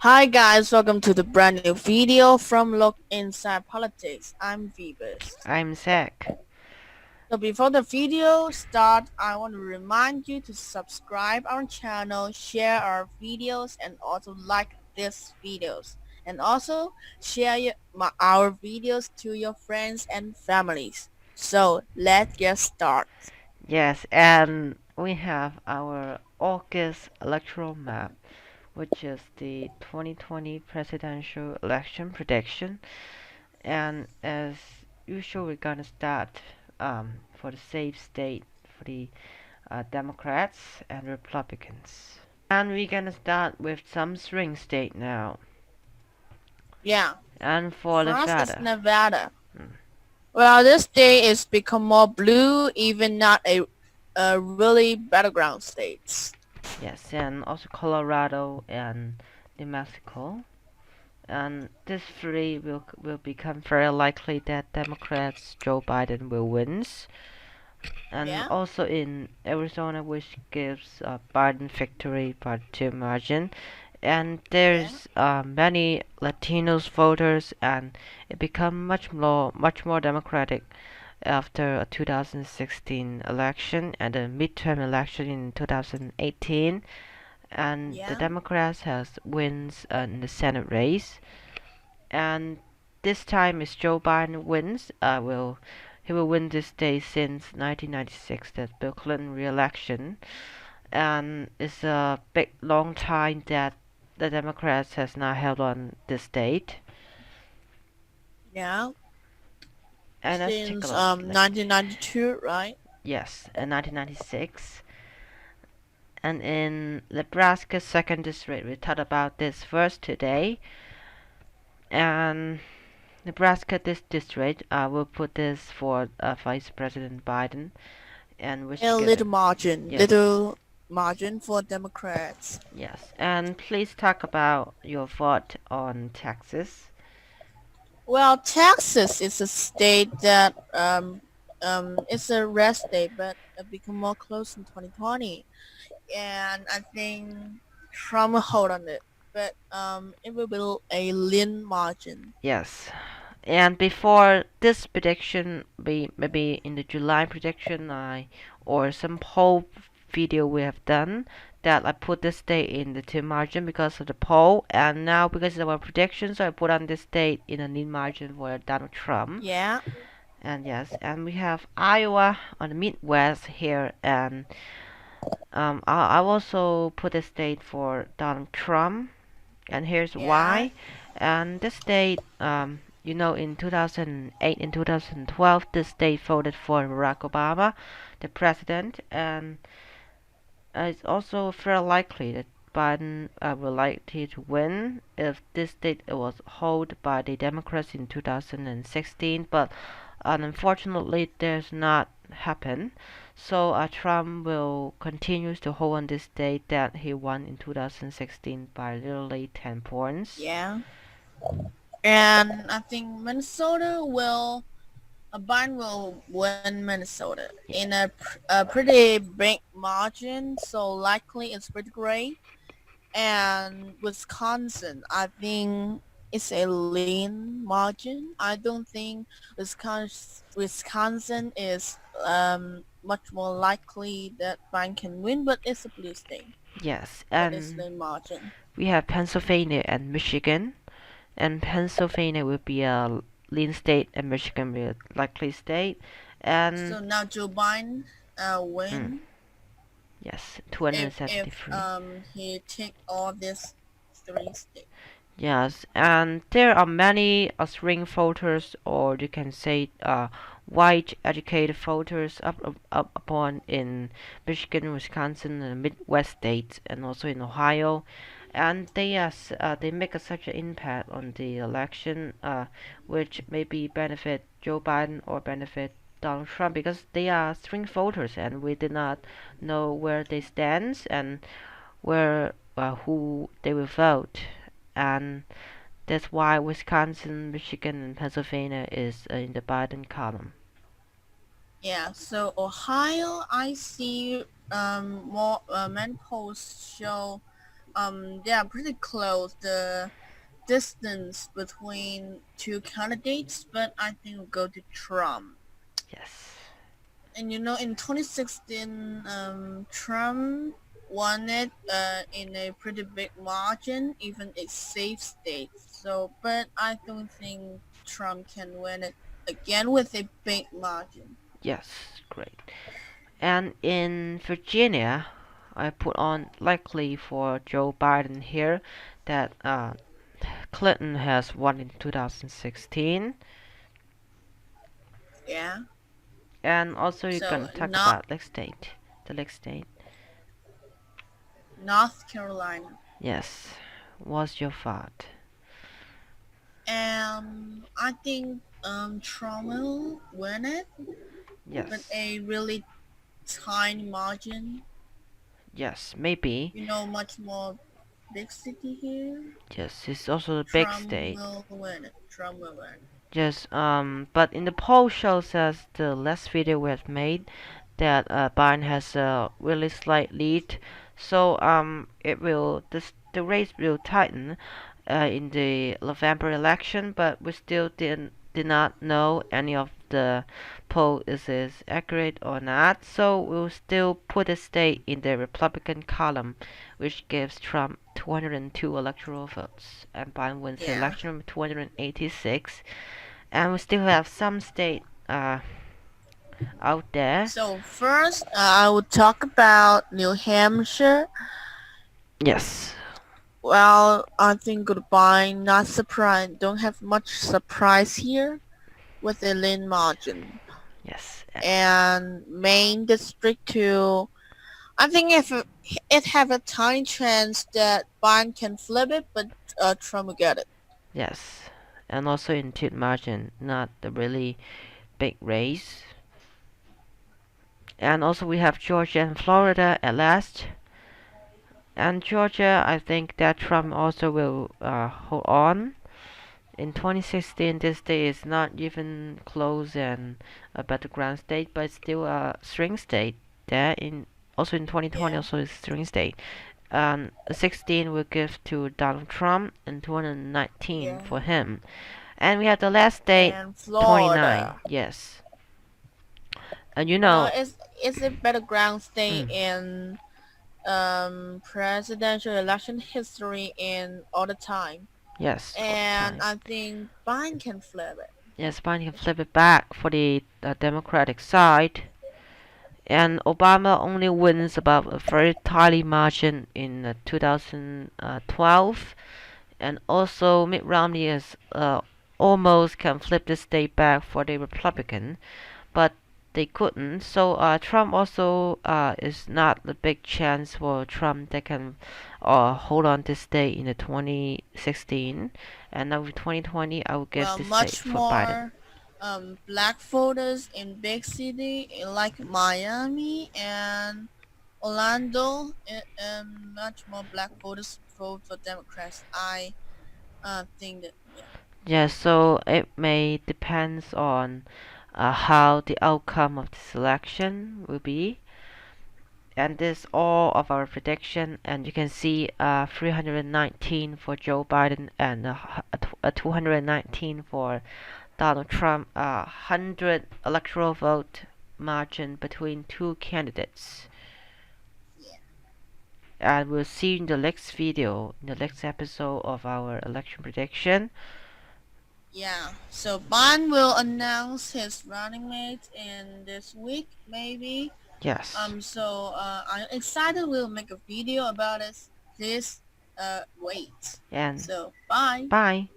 Hi guys, welcome to the brand new video from Look Inside Politics. I'm Phoebus. I'm Zach. So before the video start, I want to remind you to subscribe our channel, share our videos, and also like these videos. And also share our videos to your friends and families. So let's get started. Yes, and we have our August electoral map, which is the 2020 presidential election prediction. And as usual, we're gonna start for the safe state for the Democrats and Republicans. And we're gonna start with some swing state now. Yeah, And for first is Nevada. Nevada. Mm, Well, this day is become more blue, even not a really battleground states. yes, and also Colorado and New Mexico. And this three will become very likely that Democrats Joe Biden will win, and Yeah, also in Arizona, which gives Biden victory by 2 margin, and yeah, there's many Latinos voters, and it become much more democratic after a 2016 election and a midterm election in 2018, and the yeah, Democrats has wins in the Senate race, and this time if Joe Biden wins, he will win this state since 1996, that Bill Clinton re-election, and it's a big long time that the Democrats has not held on this state. yeah. And let's take a Since look. 1992, right? Yes, in 1996, and in Nebraska's second district, we talked about this first today, and Nebraska this district, will put this for Vice President Biden, and which A get little margin, yes, little margin for Democrats. yes, and please talk about your vote on Texas. Well, Texas is a state that it's a red state, but it become more close in 2020, and I think Trump will hold on it, but it will be a lean margin. Yes, and before this prediction, maybe in the July prediction, or some poll video we have done, that I put this date in the 2 margin because of the poll, and now because of our predictions, I put on this date in a lean margin for Donald Trump. Yeah, And yes, and we have Iowa on the Midwest here, and I also put a state for Donald Trump, and here's yeah, why. And this state, in 2008 and 2012, this state voted for Barack Obama, the president, and it's also very likely that Biden will likely to win if this state was held by the Democrats in 2016, but unfortunately, there's not happen. So Trump will continue to hold on this state that he won in 2016 by literally 10 points. yeah. And I think Minnesota will Biden will win Minnesota in Yeah. a pretty big margin, so likely it's pretty great. And Wisconsin, I think it's a lean margin. I don't think Wisconsin is much more likely that Biden can win, but it's a blue state. Yes, But it's and lean margin. we have Pennsylvania and Michigan, and Pennsylvania will be a lean state, and Michigan will be a likely state, and So now Joe Biden mm, win yes, if 273. he take all these three states. Yes, and there are many swing voters, or you can say white educated voters up upon in Michigan, Wisconsin, and Midwest states, and also in Ohio, and they make such an impact on the election, which maybe benefit Joe Biden or benefit Donald Trump because they are swing voters, and we did not know where they stand and where who they will vote, and that's why Wisconsin, Michigan, and Pennsylvania is in the Biden column. Yeah, so Ohio, I see more many polls show they are pretty close. The distance between two candidates, but I think we'll go to Trump. Yes. And in 2016, Trump won it in a pretty big margin, even a safe state. So, but I don't think Trump can win it again with a big margin. Yes, great. And in Virginia, I put on likely for Joe Biden here that Clinton has won in 2016. Yeah. And also you're So gonna talk not about the next state. North Carolina. Yes. What's your thought? I think Trump will win it, but Yes. a really tiny margin. Yes, maybe. Much more big city here. Yes, it's also a big Trump state. will win it. Trump will win. Yes, but in the poll shows us the last video we have made that Biden has a really slight lead. So it will the race will tighten in the November election, but we still did not know any of the poll is accurate or not. So we'll still put a state in the Republican column, which gives Trump 202 electoral votes, and Biden wins the Yeah. election with 286. And we still have some state out there. So first, I will talk about New Hampshire. Yes, Well, I think goodbye. Not surprised. Don't have much surprise here with a lean margin. yes, And Maine District 2. I think if it have a tiny chance that Biden can flip it, but Trump will get it. yes. And also in thin margin, not the really big race. And also we have Georgia and Florida at last. And Georgia, I think that Trump also will hold on. In 2016, this state is not even close and a battleground state, but it's still a swing state. There in also in 2020 Yeah. also is swing state. 16 will give to Donald Trump and 219 Yeah. for him. And we have the last state, And 29. Florida. Yes. And you know, It's a battleground state mm, in presidential election history in all the time. yes, all the And time. I think Biden can flip it. Yes, Biden can flip it back for the Democratic side. And Obama only wins about a very tiny margin in 2012. And also Mitt Romney is almost can flip the state back for the Republican, but they couldn't. So Trump also is not a big chance for Trump that can hold on this state in the 2016. And now with 2020, I will give Well, this state much for Biden. more black voters in big city like Miami and Orlando, and much more black voters vote for Democrats. I think that, yeah. Yeah, so it may depends on how the outcome of this election will be. And this is all of our prediction, and you can see 319 for Joe Biden and 219 for Donald Trump, 100 electoral vote margin between two candidates. Yeah. And we'll see you in the next video, in the next episode of our election prediction. Yeah, so Biden will announce his running mate in this week, maybe. Yes, I'm excited. We'll make a video about it. Please, wait. and So, bye. bye.